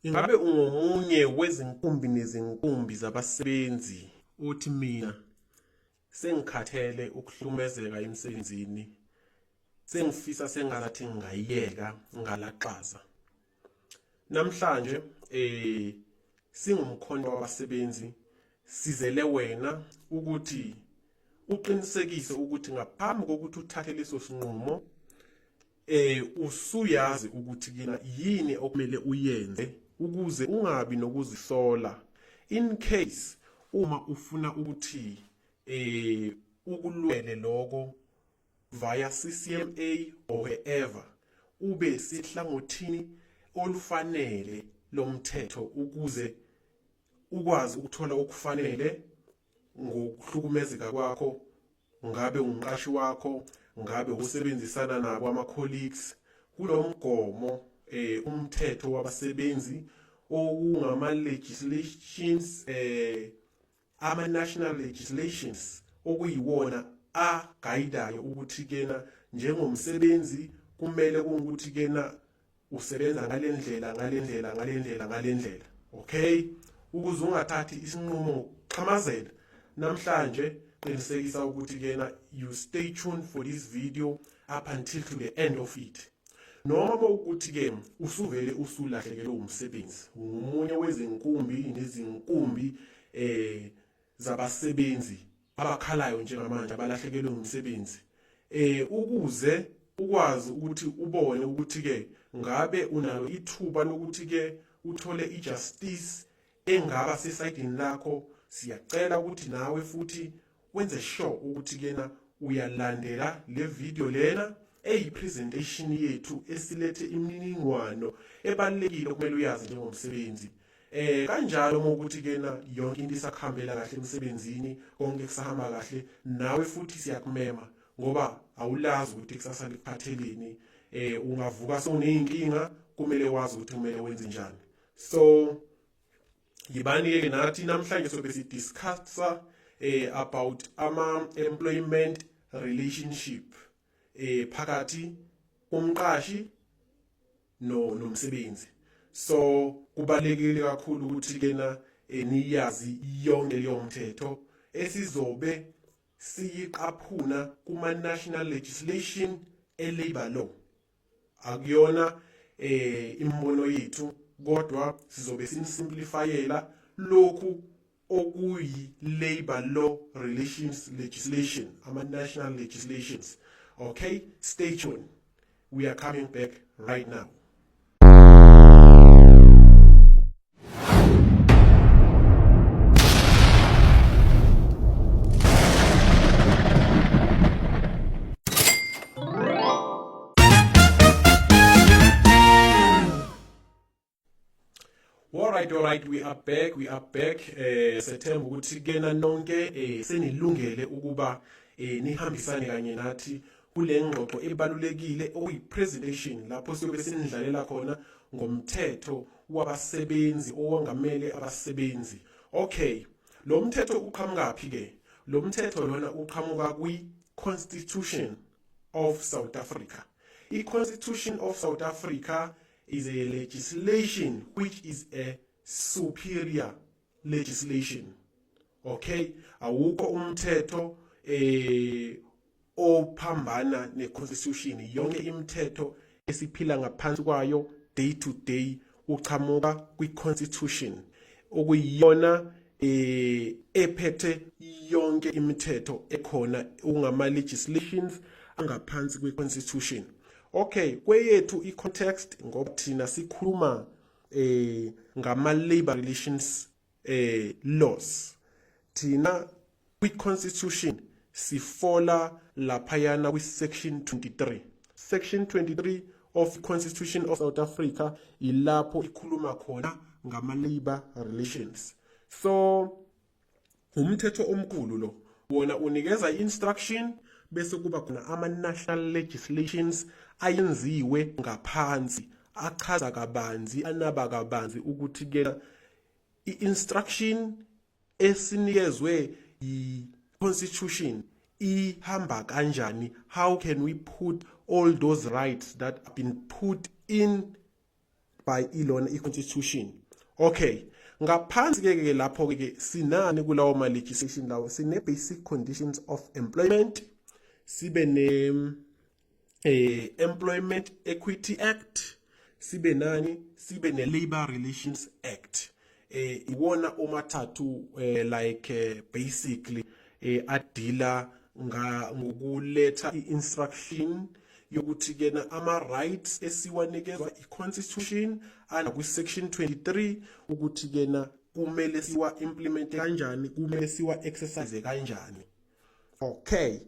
Ingabe ungomunye wezinkumbi nezinkumbi zabasebenzi uthi mina sengikhathele ukuhlumezeka emsebenzini, sengifisa sengazathi ngingayiyeka ngalaxaza. Namhlanje singumkhonto wabasebenzi sizele wena ukuthi uqinisekise ukuthi ngaphambi kokuthi uthathe leso sinqumo usuyazi ukuthi kina yini okumele uyenze ukuze ungabi nokuzisola in case uma ufuna ukuthi ukulwele lokho via CCMA or wherever ube sihlangothini olufanele lomthetho ukuze ukwazi ukuthola okufanele ngokuhlukumezeka kwakho, ngabe umqashi wakho, ngabe usebenzisana nabo ama-colleagues kulomgomo umthetho wabasebenzi okungama-legislations ama-national legislations okuyiwona aguidayo ukuthi kena njengomsebenzi kumele ukuthi kena usebenza ngalendlela, okay? Ukuze ungathathi isinqumo ngokuxhamazela. Namhlanje qinisekisa ukuthi kena you stay tuned for this video up until to the end of it. Noma ukuthi ke usuvele usulahlekelwe umsebenzi, umunye wezinkumbi nezinkumbi zabasebenzi abakhalayo njengamanje abalahlekelwe umsebenzi, ukuze ukwazi ukuthi ubone ukuthi ke ngabe unalo ithuba lokuthi ke uthole ijustice engaba sesayidini lakho. Siyacela ukuthi nawe futhi wenze sure ukuthi kena uyalandela le video lena eyipresentation yethu esilethe imininingwano ebalekile kumele uyazi njengomsebenzi. Kanjalo ukuthi kena yonke into isakhambela kahle emsebenzini, konke kusahamba kahle, nawe futhi siyakumema ngoba awulazi ukuthi kusasa likuphatheleni. Ungavuka sewuneyinkinga, kumele wazi ukuthi kumele wenze njani. So yibani-ke nathi namhlanje sobe sidiscussa about ama-employment relationship phakathi komqashi nomsebenzi. So kubalekile kakhulu ukuthi kena niyazi yonke leyo mthetho esizobe siyiqaphuna kuma-national legislation e-labor law. Akuyona imbono yethu, kodwa sizobe simplifyela lokhu okuyi-labor law relations legislation, ama-national legislations. Okay, stay tuned. We are coming back right now. All right, we are back. Sethemba ukuthi kena nonke senilungele ukuba nihambisane kanye nathi kule ngxoxo ebalulekile okuyi-presentation lapho siyobe sinidlalela khona ngomthetho wabasebenzi owangamele abasebenzi. Okay, lo mthetho uqhamukaphi ke? Lo mthetho lona uqhamuka kwi-Constitution of South Africa. I-Constitution of South Africa is a legislation which is a superior legislation. Okay, awukho umthetho ophambana ne-constitution. Yonke imithetho esiphila ngaphansi kwayo day to day uqhamuka kwi-constitution, okuyiyona ephethe yonke imithetho ekhona ungama-legislations angaphansi kwe-constitution. Okay, kweyethu i-context ngoba thina sikhuluma ngama-labor relations laws. Thina kwi-constitution sifola laphayana kwi-section 23. Section 23 of the Constitution of South Africa ilapho ikhuluma khona ngama-labor relations. So umthetho omkhulu lo wona unikeza instruction bese kuba khona ama-national legislations ayenziwe ngaphansi achaza kabanzi anaba kabanzi ukuthi ke i-instruction esinikezwe yi-constitution ihamba kanjani. How can we put all those rights that have been put in by ilona i-constitution. Okay, ngaphansi ke lapho ke sinani kulawo ma legislation lawo, sine basic conditions of employment, sibe ne Employment Equity Act, sibe ne Labor Relations Act. Iwona omathathu basically adila ngokuletha i-instruction yokuthi kena ama rights esiwanikezwa i-constitution ana ku section 23 ukuthi kena kumele siwa implement kanjani, kumele siwa exercise kanjani. Okay,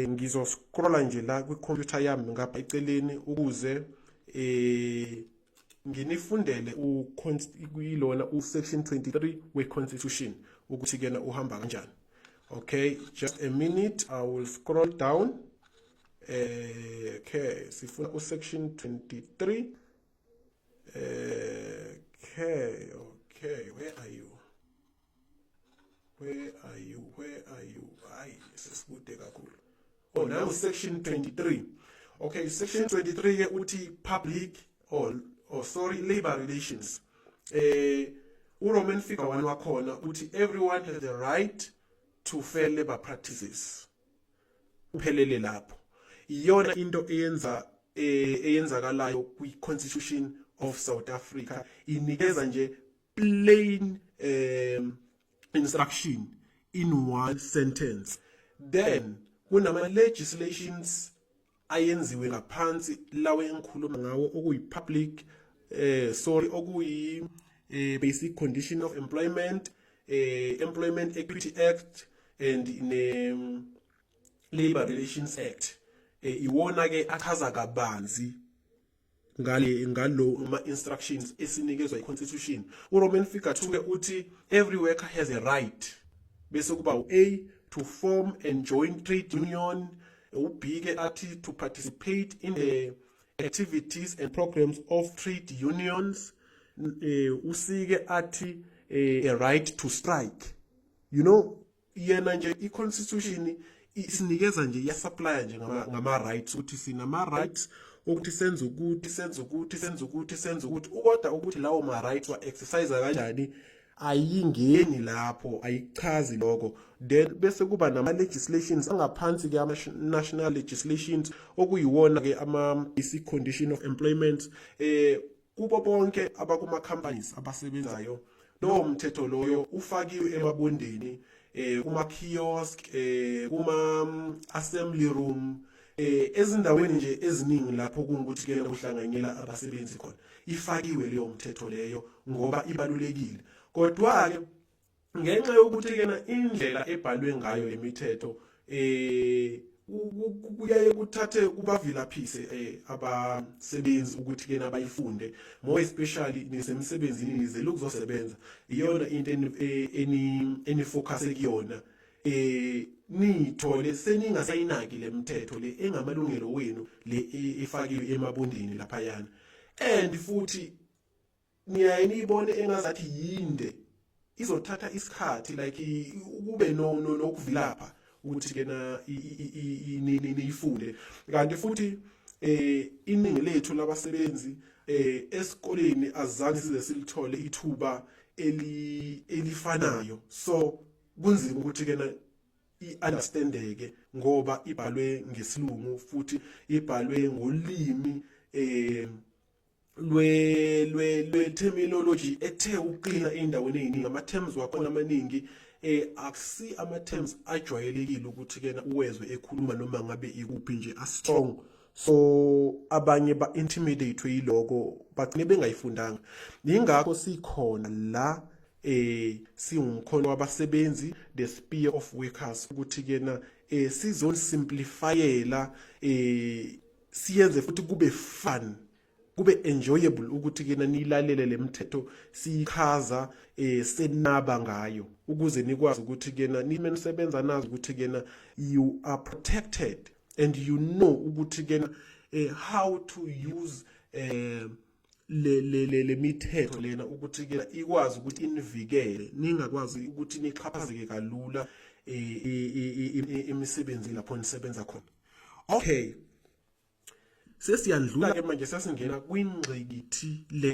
ngizo scrolla nje la kwi computer yami ngapha eceleni ukuze nginifundele kuyilona u section 23 we constitution ukuthi kena uhamba kanjani. Okay, just a minute, I will scroll down. Okay, sifuna u section 23. Okay, where are you? Ayi, sesikude kakhulu. Oh, now section 23. Okay, section 23 ke uthi public labor relations. Roman figure 1 wakhona uthi everyone has the right to fair labor practices. Uphelele lapho. Iyona into eyenzakalayo kwi Constitution of South Africa, inikeza nje plain instruction in one sentence. Then kunama legislations ayenziwe ngaphansi lawe engikhuluma ngawo okuyi public okuyi basic condition of employment, Employment Equity Act and in Labor Relations Act. Iwona ke achaza kabanzi ngalo ma instructions esinikezwa i-constitution. Roman figure 2 ke uthi every worker has a right, bese kuba A, to form and join trade union, B ke athi to participate in the activities and programs of trade unions, C ke athi a right to strike. You know, yena nje i-constitution isinikeza nje yasupply nje ngama rights ukuthi sinama rights ukuthi senze ukuthi ukodwa ukuthi lawo ma rights wa exercise kanjani ayingeni lapho, ayichazi lokho. Then bese kuba nama legislations angaphansi ke ama national legislations okuyiwona ke ama basic condition of employment kubo bonke abakuma companies abasebenzayo. Lo mthetho loyo ufakiwe emabondeni, kuma kiosk, kuma assembly room, ezindaweni nje eziningi lapho kungukuthi ke kuhlanganyela abasebenzi khona. Ifakiwe leyo mthetho leyo ngoba ibalulekile. Kodwa ke ngenxa yokuthi kena indlela ebhalwe ngayo lemithetho kuyaye kuthathe kubavilaphise abasebenzi ukuthi kena bayifunde, more especially nisemsebenzini nize ukuzosebenza. Iyona into eni focus ekuyona, nithole seningasayinaki le mthetho le engamalungelo wenu le efakiwe emabondini lapha yana. And futhi niyaye nibone engazathi yinde izothatha isikhathi like kube nokuvilapha ukuthi kena niyifunde. Kanti futhi iningi lethu labasebenzi esikoleni azange size silithole ithuba elifanayo, so kunzima ukuthi kena i-understandeke ngoba ibhalwe ngesilungu futhi ibhalwe ngolimi lwe terminology ethe uqina endaweni eziningi. Ama terms wakhona amaningi akusi ama terms ajwayelekile ukuthi kena uwezwe ekhuluma noma ngabe ikuphi nje a-strong, so abanye ba intimidate yiloko bagcine bengayifundanga. Ingakho sikhona la siwumkhono wabasebenzi, the sphere of workers, ukuthi kena sizonsimplifyela siyenze futhi kube fun, kube enjoyable ukuthi kena nilalele le mthetho sichaza senaba ngayo ukuze nikwazi ukuthi kena nisebenza nazo ukuthi kena you are protected and you know ukuthi kena how to use le mithetho lena ukuthi kena ikwazi ukuthi inivikele ningakwazi ukuthi niqhaphazeke kalula emisebenzini lapho nisebenza khona. Okay, sesiyandlula ke manje sasingena kwingqikithi le